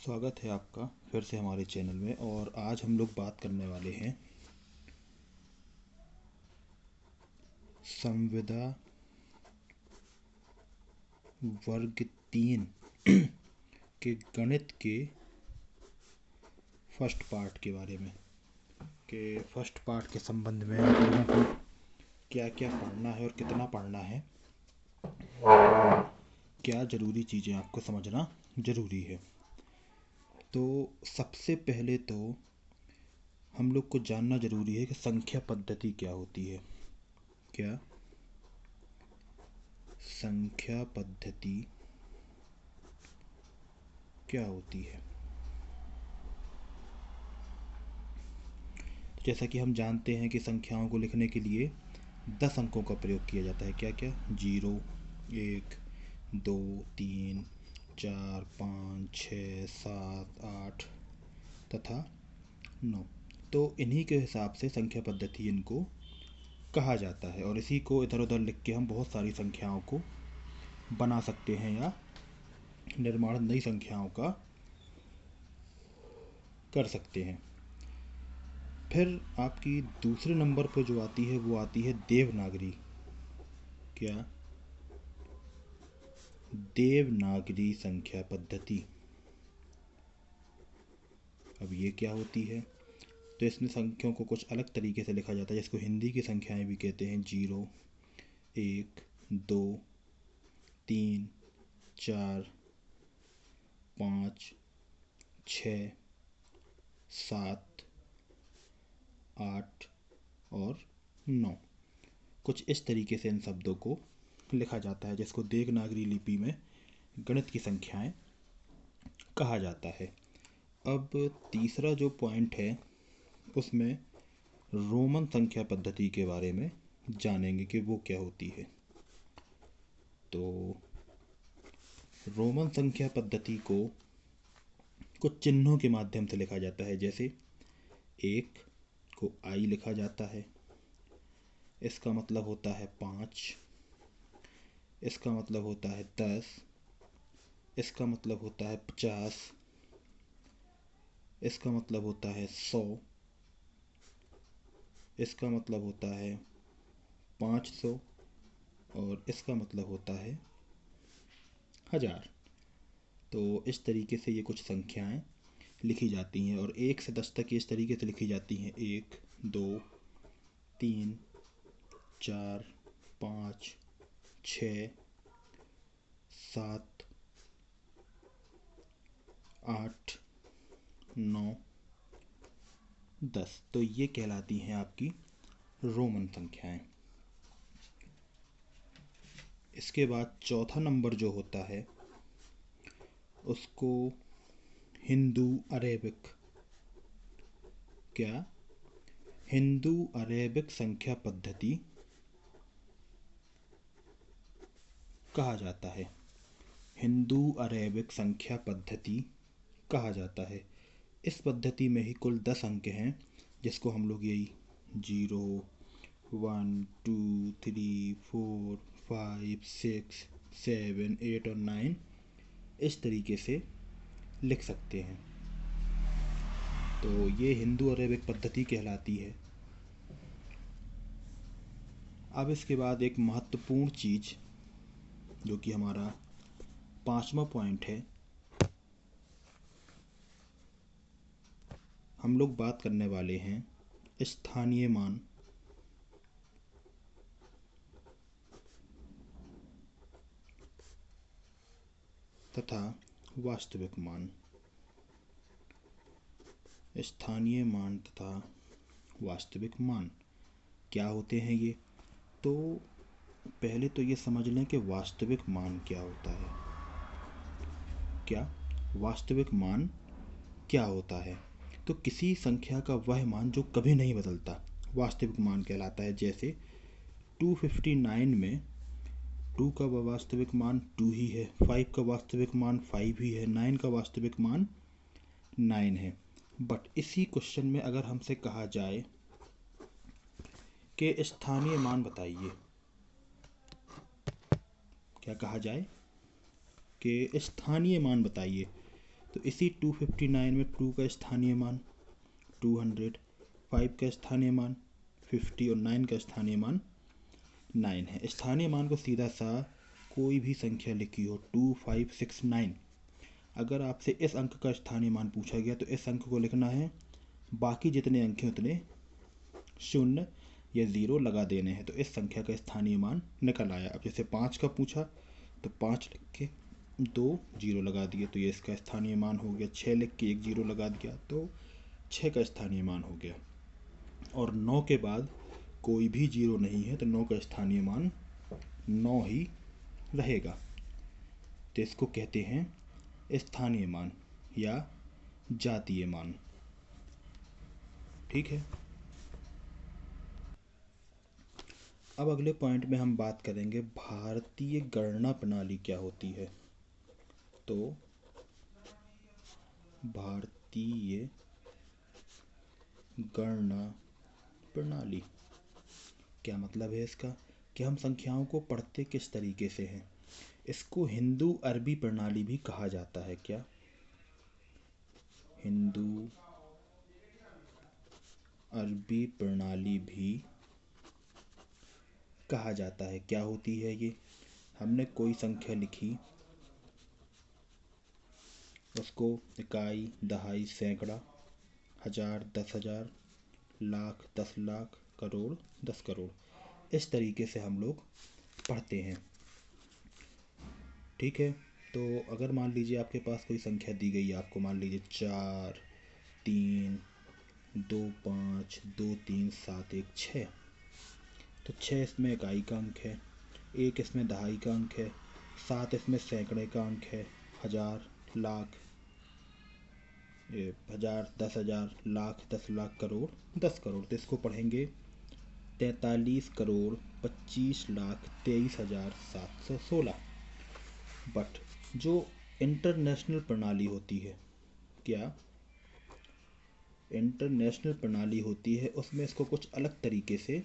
स्वागत है आपका फिर से हमारे चैनल में। और आज हम लोग बात करने वाले हैं संविदा वर्ग 3 के गणित के फर्स्ट पार्ट के बारे में। कि फर्स्ट पार्ट के संबंध में आप लोगों को क्या क्या पढ़ना है और कितना पढ़ना है, क्या ज़रूरी चीज़ें आपको समझना ज़रूरी है। तो सबसे पहले तो हम लोग को जानना ज़रूरी है कि संख्या पद्धति क्या होती है। क्या संख्या पद्धति क्या होती है? जैसा कि हम जानते हैं कि संख्याओं को लिखने के लिए 10 अंकों का प्रयोग किया जाता है। क्या क्या? 0, 1, 2, 3, 4, 5, 6, 7, 8 तथा 9। तो इन्हीं के हिसाब से संख्या पद्धति इनको कहा जाता है, और इसी को इधर उधर लिख के हम बहुत सारी संख्याओं को बना सकते हैं या निर्माण नई संख्याओं का कर सकते हैं। फिर आपकी दूसरे नंबर पर जो आती है वो आती है देवनागरी। क्या? देवनागरी संख्या पद्धति। अब ये क्या होती है? तो इसमें संख्याओं को कुछ अलग तरीके से लिखा जाता है, जिसको हिंदी की संख्याएं भी कहते हैं। 0, 1, 2, 3, 4, 5, 6, 7, 8 और 9। कुछ इस तरीके से इन शब्दों को लिखा जाता है, जिसको देवनागरी लिपि में गणित की संख्याएं कहा जाता है। अब तीसरा जो पॉइंट है उसमें रोमन संख्या पद्धति के बारे में जानेंगे कि वो क्या होती है। तो रोमन संख्या पद्धति को कुछ चिन्हों के माध्यम से लिखा जाता है। जैसे 1 को I लिखा जाता है, इसका मतलब होता है 5, इसका मतलब होता है 10, इसका मतलब होता है 50, इसका मतलब होता है 100, इसका मतलब होता है 500 और इसका मतलब होता है 1000। तो इस तरीके से ये कुछ संख्याएं लिखी जाती हैं, और 1 से 10 तक इस तरीके से लिखी जाती हैं। 1, 2, 3, 4, 5, 6, 7, 8, 9, 10। तो ये कहलाती हैं आपकी रोमन संख्याएं। इसके बाद चौथा नंबर जो होता है उसको हिंदू अरेबिक। क्या? हिंदू अरेबिक संख्या पद्धति कहा जाता है। हिंदू अरेबिक संख्या पद्धति कहा जाता है। इस पद्धति में ही कुल 10 अंक हैं, जिसको हम लोग यही 0, 1, 2, 3, 4, 5, 6, 7, 8 और 9 इस तरीके से लिख सकते हैं। तो ये हिंदू अरेबिक पद्धति कहलाती है। अब इसके बाद एक महत्वपूर्ण चीज़ जो कि हमारा 5वां पॉइंट है, हम लोग बात करने वाले हैं स्थानीय मान तथा वास्तविक मान। स्थानीय मान तथा वास्तविक मान क्या होते हैं ये? तो पहले तो ये समझ लें कि वास्तविक मान क्या होता है। क्या? वास्तविक मान क्या होता है? तो किसी संख्या का वह मान जो कभी नहीं बदलता वास्तविक मान कहलाता है। जैसे 259 में 2 का वास्तविक मान 2 ही है, 5 का वास्तविक मान 5 ही है, 9 का वास्तविक मान 9 है। बट इसी क्वेश्चन में अगर हमसे कहा जाए कि स्थानीय मान बताइए, क्या कहा जाए कि स्थानीय मान बताइए, तो इसी 259 में 2 का स्थानीय मान 200, 5 का स्थानीय मान 50 और 9 का स्थानीय मान 9 है। स्थानीय मान को सीधा सा कोई भी संख्या लिखी हो 2, 5, 6, 9, अगर आपसे इस अंक का स्थानीय मान पूछा गया तो इस अंक को लिखना है, बाकी जितने अंक हैं उतने 0 या 0 लगा देने हैं, तो इस संख्या का स्थानीय मान निकल आया। अब जैसे 5 का पूछा तो 5 लिख के 2 0 लगा दिए तो ये इसका स्थानीय मान हो गया। 6 लिख के 1 0 लगा दिया तो 6 का स्थानीय मान हो गया। और 9 के बाद कोई भी 0 नहीं है तो 9 का स्थानीय मान 9 ही रहेगा। तो इसको कहते हैं स्थानीय मान या जातीय मान। ठीक है। अब अगले पॉइंट में हम बात करेंगे भारतीय गणना प्रणाली क्या होती है। तो भारतीय गणना प्रणाली क्या मतलब है इसका, कि हम संख्याओं को पढ़ते किस तरीके से हैं। इसको हिंदू अरबी प्रणाली भी कहा जाता है। क्या? हिंदू अरबी प्रणाली भी कहा जाता है। क्या होती है ये? हमने कोई संख्या लिखी, उसको इकाई, दहाई, सैकड़ा, हजार, 10,000, लाख, 10 लाख, करोड़, 10 करोड़, इस तरीके से हम लोग पढ़ते हैं। ठीक है। तो अगर मान लीजिए आपके पास कोई संख्या दी गई है, आपको मान लीजिए 4, 3, 2, 5, 2, 3, 7, 1, 6, तो 6 इसमें इकाई का अंक है, 1 इसमें दहाई का अंक है, 7 इसमें सैकड़े का अंक है, हजार, लाख, 1000, 10,000, लाख, 10 लाख, करोड़, 10 करोड़। तो इसको पढ़ेंगे 43 करोड़ 25 लाख 23,716। बट जो इंटरनेशनल प्रणाली होती है, क्या इंटरनेशनल प्रणाली होती है, उसमें इसको कुछ अलग तरीके से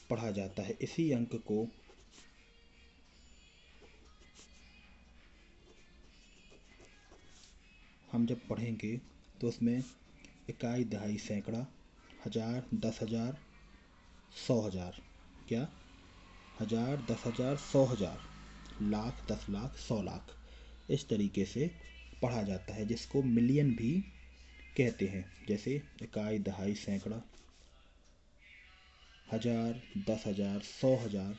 पढ़ा जाता है। इसी अंक को हम जब पढ़ेंगे तो उसमें इकाई, दहाई, सैकड़ा, हजार, 10,000, 100,000, क्या? हजार, 10,000, 100,000, लाख, 10 लाख, 100 लाख, इस तरीके से पढ़ा जाता है, जिसको मिलियन भी कहते हैं। जैसे इकाई, दहाई, सैकड़ा, हजार, 10,000, 100,000,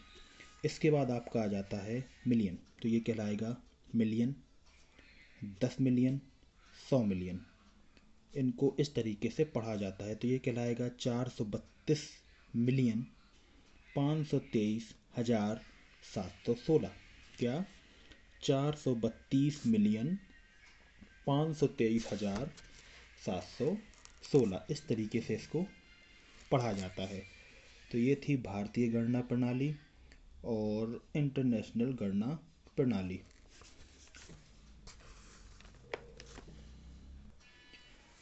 इसके बाद आपका आ जाता है मिलियन, तो ये कहलाएगा मिलियन, 10 मिलियन, 100 मिलियन। इनको इस तरीके से पढ़ा जाता है, तो ये कहलाएगा 432 मिलियन 523,716। क्या? 432 मिलियन 523,716, इस तरीके से इसको पढ़ा जाता है। तो ये थी भारतीय गणना प्रणाली और इंटरनेशनल गणना प्रणाली।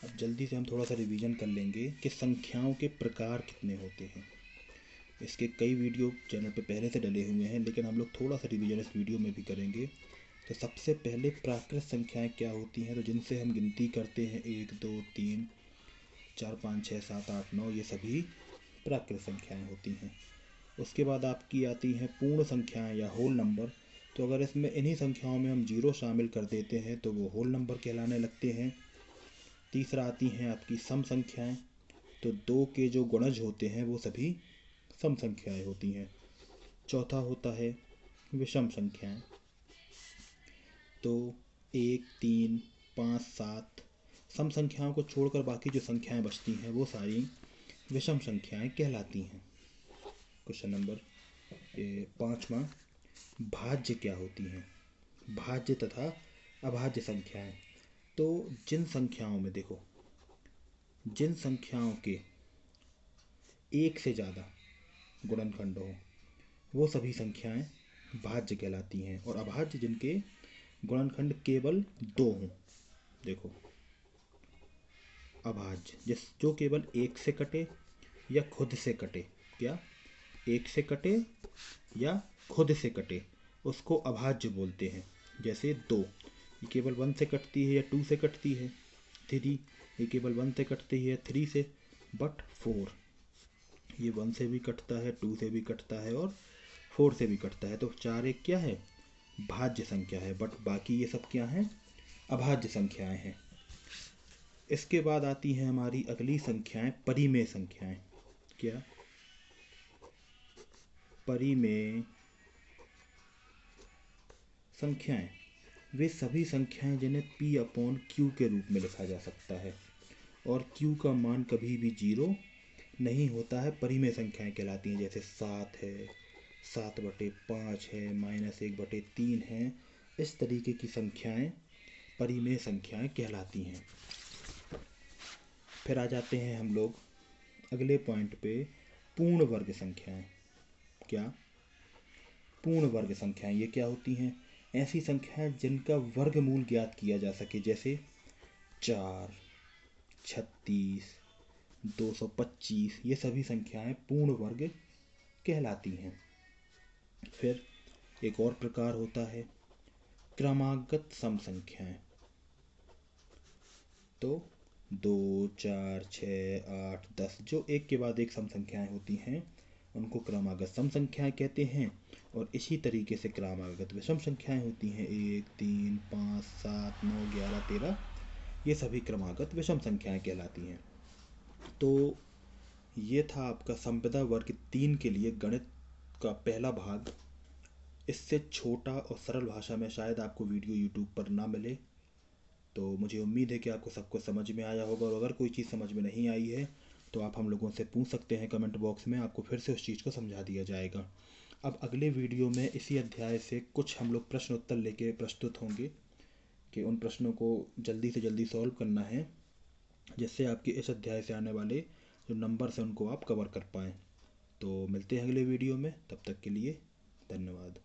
अब जल्दी से हम थोड़ा सा रिवीजन कर लेंगे कि संख्याओं के प्रकार कितने होते हैं। इसके कई वीडियो चैनल पे पहले से डले हुए हैं, लेकिन हम लोग थोड़ा सा रिवीजन इस वीडियो में भी करेंगे। तो सबसे पहले प्राकृत संख्याएं क्या होती हैं, तो जिनसे हम गिनती करते हैं 1, 2, 3, 4, 5, 6, 7, 8, 9, ये सभी प्राकृत संख्याएं होती हैं। उसके बाद आपकी आती हैं पूर्ण संख्याएं या होल नंबर। तो अगर इसमें इन्हीं संख्याओं में हम 0 शामिल कर देते हैं तो वो होल नंबर कहलाने लगते हैं। तीसरा आती हैं आपकी सम संख्याएं। तो 2 के जो गुणज होते हैं वो सभी सम संख्याएं होती हैं। चौथा होता है विषम संख्याएं। तो 1, 3, 5, 7 सम संख्याओं को छोड़कर बाकी जो संख्याएं बचती हैं वो सारी विषम संख्याएं कहलाती हैं। क्वेश्चन नंबर 5वां, भाज्य क्या होती हैं? भाज्य तथा अभाज्य संख्याएं। तो जिन संख्याओं में देखो, जिन संख्याओं के एक से ज़्यादा गुणनखंड हो वो सभी संख्याएं भाज्य कहलाती हैं, और अभाज्य जिनके गुणनखंड केवल 2 हों। देखो अभाज्य जो केवल 1 से कटे या खुद से कटे। क्या? 1 से कटे या खुद से कटे, उसको अभाज्य बोलते हैं। जैसे 2, ये केवल 1 से कटती है या 2 से कटती है? 3। ये केवल 1 से कटती है या 3 से? बट 4। ये 1 से भी कटता है, 2 से भी कटता है और 4 से भी कटता है। तो 4 एक क्या है? भाज्य संख्या है। बट बाकी ये सब क्या हैं? अभाज्य संख्याएं हैं। इसके बाद आती हैं हमारी अगली संख्याएं, परिमेय संख्याएं। क्या? परिमेय संख्याएं वे सभी संख्याएं जिन्हें P/Q के रूप में लिखा जा सकता है और Q का मान कभी भी 0 नहीं होता है, परिमेय संख्याएं कहलाती हैं। जैसे 7 है, 7/5 है, -1/3 है। इस तरीके की संख्याएं परिमेय संख्याएं कहलाती हैं। फिर आ जाते हैं हम लोग अगले पॉइंट पे, पूर्ण वर्ग संख्याएं। क्या? पूर्ण वर्ग संख्याएं ये क्या होती हैं? ऐसी संख्याएं जिनका वर्गमूल ज्ञात किया जा सके, जैसे 4, 36, 225। ये सभी संख्याएं पूर्ण वर्ग कहलाती हैं। फिर एक और प्रकार होता है क्रमागत सम संख्याएं। तो 2, 4, 6, 8, 10 जो एक के बाद एक सम संख्याएं होती हैं उनको क्रमागत सम संख्याएं कहते हैं। और इसी तरीके से क्रमागत विषम संख्याएं होती हैं, 1, 3, 5, 7, 9, 11, 13। ये सभी क्रमागत विषम संख्याएं कहलाती हैं। तो ये था आपका संविदा वर्ग 3 के लिए गणित का पहला भाग। इससे छोटा और सरल भाषा में शायद आपको वीडियो यूट्यूब पर ना मिले। तो मुझे उम्मीद है कि आपको सब कुछ समझ में आया होगा, और अगर कोई चीज़ समझ में नहीं आई है तो आप हम लोगों से पूछ सकते हैं कमेंट बॉक्स में, आपको फिर से उस चीज़ को समझा दिया जाएगा। अब अगले वीडियो में इसी अध्याय से कुछ हम लोग प्रश्न उत्तर लेके प्रस्तुत होंगे कि उन प्रश्नों को जल्दी से जल्दी सॉल्व करना है, जिससे आपके इस अध्याय से आने वाले जो नंबर्स हैं उनको आप कवर कर पाएँ। तो मिलते हैं अगले वीडियो में, तब तक के लिए धन्यवाद।